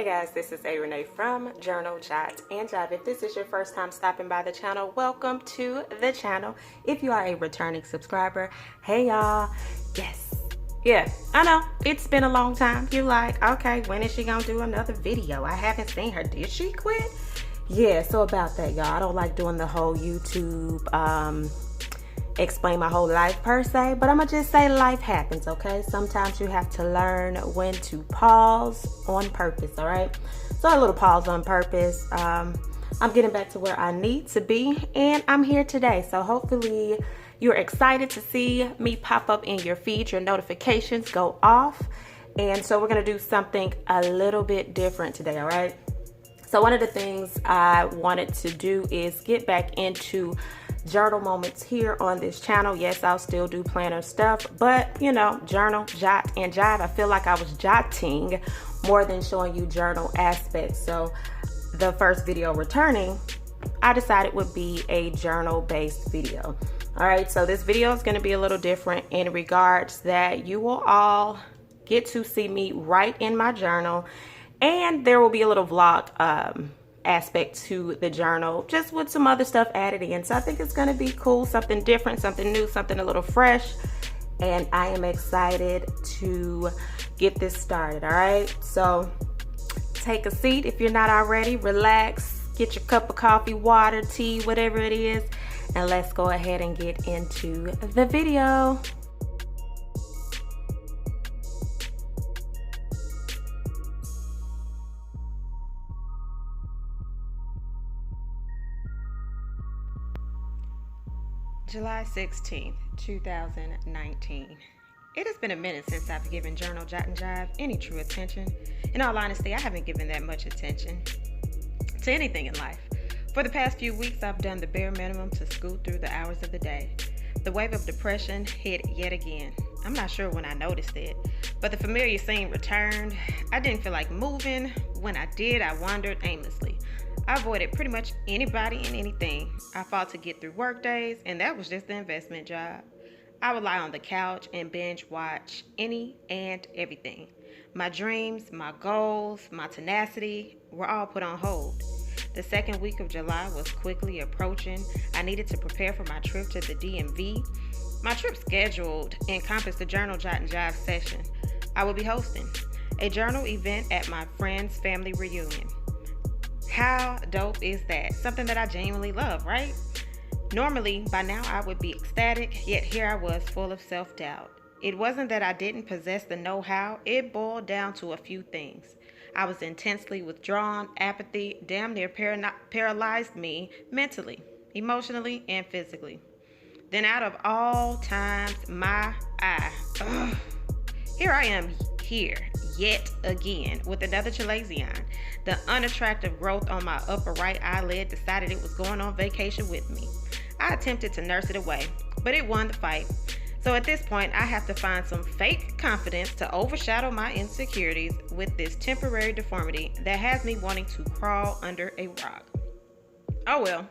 Hey guys, this is A. Renee from Journal, Jot, and Jive. If this is your first time stopping by the channel, welcome to the channel. If you are a returning subscriber, hey y'all. Yes. Yeah, I know. It's been a long time. You like, okay, when is she gonna do another video? I haven't seen her. Did she quit? Yeah, so about that, y'all. I don't like doing the whole YouTube, explain my whole life per se, but I'm gonna just say life happens, okay? Sometimes you have to learn when to pause on purpose, all right? So a little pause on purpose. I'm getting back to where I need to be, and I'm here today. So hopefully you're excited to see me pop up in your feed, your notifications go off. And so we're gonna do something a little bit different today, all right? So one of the things I wanted to do is get back into journal moments here on this channel. Yes, I'll still do planner stuff, but you know, journal, jot, and jive. I feel like I was jotting more than showing you journal aspects. So the first video returning, I decided would be a journal based video. All right, so this video is going to be a little different in regards that you will all get to see me write in my journal, and there will be a little vlog aspect to the journal, just with some other stuff added in. So I think it's going to be cool, something different, something new, something a little fresh, and I am excited to get this started. All right, so take a seat if you're not already, relax, get your cup of coffee, water, tea, whatever it is, and let's go ahead and get into the video. July 16th, 2019. It has been a minute since I've given Journal, Jot, and Jive any true attention. In all honesty, I haven't given that much attention to anything in life. For the past few weeks, I've done the bare minimum to scoot through the hours of the day. The wave of depression hit yet again. I'm not sure when I noticed it, but the familiar scene returned. I didn't feel like moving. When I did, I wandered aimlessly. I avoided pretty much anybody and anything. I fought to get through work days, and that was just the investment job. I would lie on the couch and binge watch any and everything. My dreams, my goals, my tenacity were all put on hold. The second week of July was quickly approaching. I needed to prepare for my trip to the DMV. My trip scheduled encompassed a Journal, Jot, and Jive session. I would be hosting a journal event at my friend's family reunion. How dope is that? Something that I genuinely love, right? Normally, by now I would be ecstatic, yet here I was full of self-doubt. It wasn't that I didn't possess the know-how, it boiled down to a few things. I was intensely withdrawn, apathy damn near paralyzed me mentally, emotionally, and physically. Then out of all times, here I am yet again with another chalazion. The unattractive growth on my upper right eyelid decided it was going on vacation with me. I attempted to nurse it away, but it won the fight. So at this point, I have to find some fake confidence to overshadow my insecurities with this temporary deformity that has me wanting to crawl under a rock. Oh well,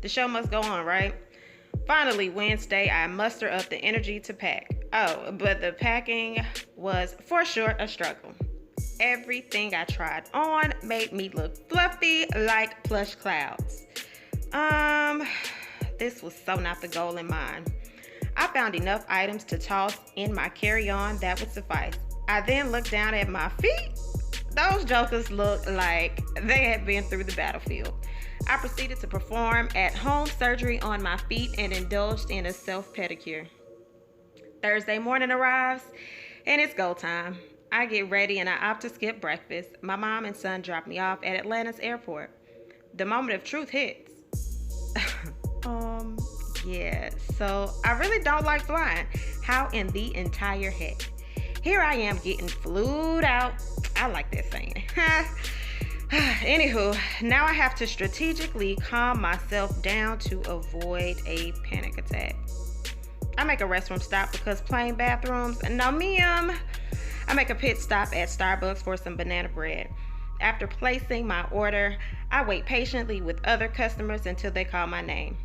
the show must go on, right? Finally, Wednesday, I muster up the energy to pack. Oh, but the packing was for sure a struggle. Everything I tried on made me look fluffy like plush clouds. This was so not the goal in mind. I found enough items to toss in my carry-on that would suffice. I then looked down at my feet. Those jokers looked like they had been through the battlefield. I proceeded to perform at-home surgery on my feet and indulged in a self-pedicure. Thursday morning arrives, and it's go time. I get ready and I opt to skip breakfast. My mom and son drop me off at Atlanta's airport. The moment of truth hits. Yeah, so I really don't like flying. How in the entire heck? Here I am getting flued out. I like that saying. Anywho, now I have to strategically calm myself down to avoid a panic attack. I make a restroom stop because plain bathrooms, no ma'am. I make a pit stop at Starbucks for some banana bread. After placing my order, I wait patiently with other customers until they call my name.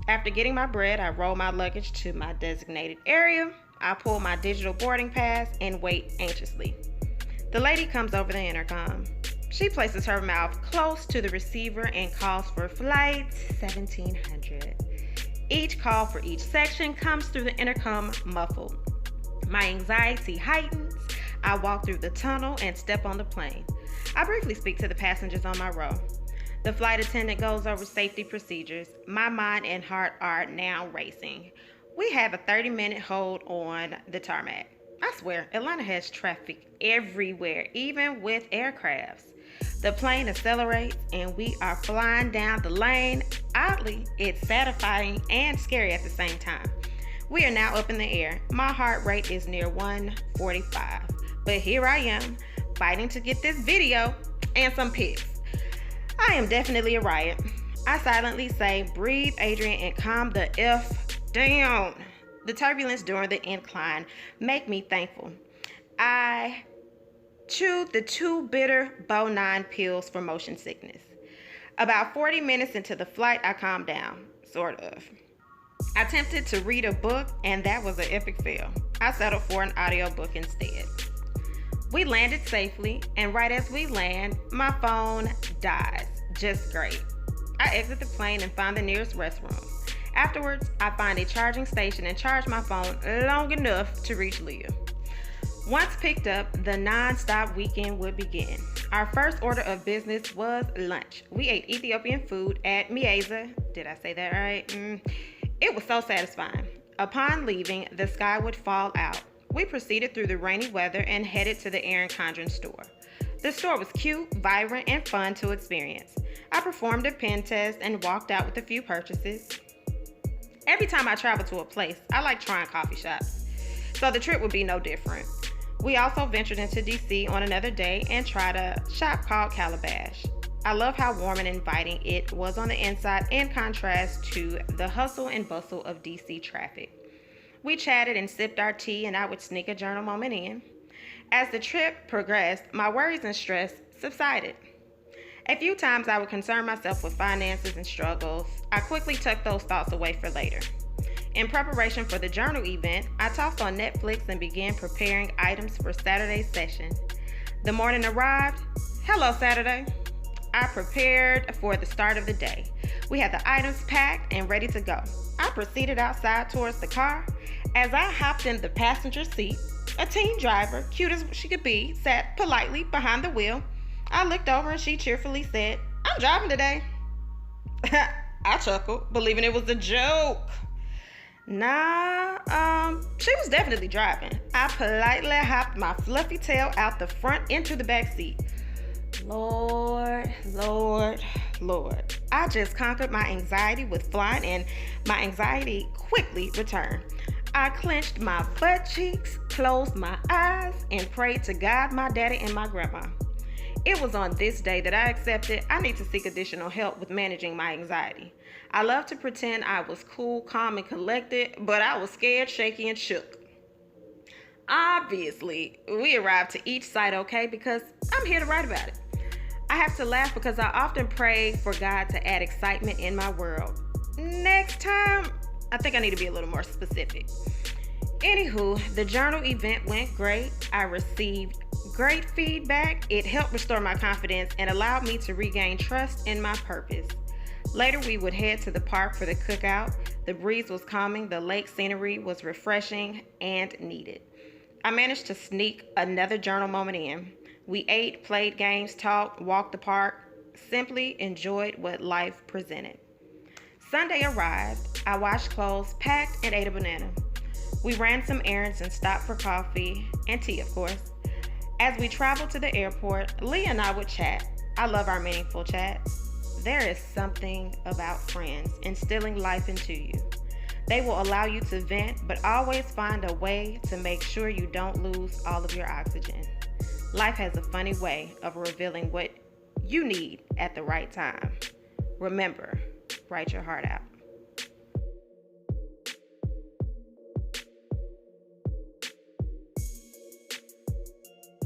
After getting my bread, I roll my luggage to my designated area. I pull my digital boarding pass and wait anxiously. The lady comes over the intercom. She places her mouth close to the receiver and calls for flight 1700. Each call for each section comes through the intercom muffled. My anxiety heightens. I walk through the tunnel and step on the plane. I briefly speak to the passengers on my row. The flight attendant goes over safety procedures. My mind and heart are now racing. We have a 30-minute hold on the tarmac. I swear, Atlanta has traffic everywhere, even with aircrafts. The plane accelerates and we are flying down the lane. Oddly, it's satisfying and scary at the same time. We are now up in the air. My heart rate is near 145. But here I am, fighting to get this video and some pics. I am definitely a riot. I silently say, breathe, Adrian, and calm the F down. The turbulence during the incline make me thankful. I chewed the 2 bitter Bo9 pills for motion sickness. About 40 minutes into the flight, I calmed down, sort of. I attempted to read a book, and that was an epic fail. I settled for an audiobook instead. We landed safely, and right as we land, my phone dies. Just great. I exit the plane and find the nearest restroom. Afterwards, I find a charging station and charge my phone long enough to reach Leah. Once picked up, the non-stop weekend would begin. Our first order of business was lunch. We ate Ethiopian food at Mieza. Did I say that right? It was so satisfying. Upon leaving, the sky would fall out. We proceeded through the rainy weather and headed to the Erin Condren store. The store was cute, vibrant, and fun to experience. I performed a pen test and walked out with a few purchases. Every time I travel to a place, I like trying coffee shops, so the trip would be no different. We also ventured into DC on another day and tried a shop called Calabash. I love how warm and inviting it was on the inside in contrast to the hustle and bustle of DC traffic. We chatted and sipped our tea, and I would sneak a journal moment in. As the trip progressed, my worries and stress subsided. A few times I would concern myself with finances and struggles. I quickly tucked those thoughts away for later. In preparation for the journal event, I tossed on Netflix and began preparing items for Saturday's session. The morning arrived. Hello, Saturday. I prepared for the start of the day. We had the items packed and ready to go. I proceeded outside towards the car. As I hopped in the passenger seat, a teen driver, cute as she could be, sat politely behind the wheel. I looked over and she cheerfully said, "I'm driving today." I chuckled, believing it was a joke. Nah, she was definitely driving. I politely hopped my fluffy tail out the front into the back seat. Lord, Lord, Lord. I just conquered my anxiety with flying, and my anxiety quickly returned. I clenched my butt cheeks, closed my eyes, and prayed to God, my daddy, and my grandma. It was on this day that I accepted I need to seek additional help with managing my anxiety. I love to pretend I was cool, calm, and collected, but I was scared, shaky, and shook. Obviously, we arrived to each site okay because I'm here to write about it. I have to laugh because I often pray for God to add excitement in my world. Next time, I think I need to be a little more specific. Anywho, the journal event went great. I received great feedback. It helped restore my confidence and allowed me to regain trust in my purpose. Later, we would head to the park for the cookout. The breeze was calming, the lake scenery was refreshing and needed. I managed to sneak another journal moment in. We ate, played games, talked, walked the park, simply enjoyed what life presented. Sunday arrived. I washed clothes, packed, and ate a banana. We ran some errands and stopped for coffee and tea, of course. As we traveled to the airport, Leah and I would chat. I love our meaningful chats. There is something about friends instilling life into you. They will allow you to vent, but always find a way to make sure you don't lose all of your oxygen. Life has a funny way of revealing what you need at the right time. Remember, write your heart out.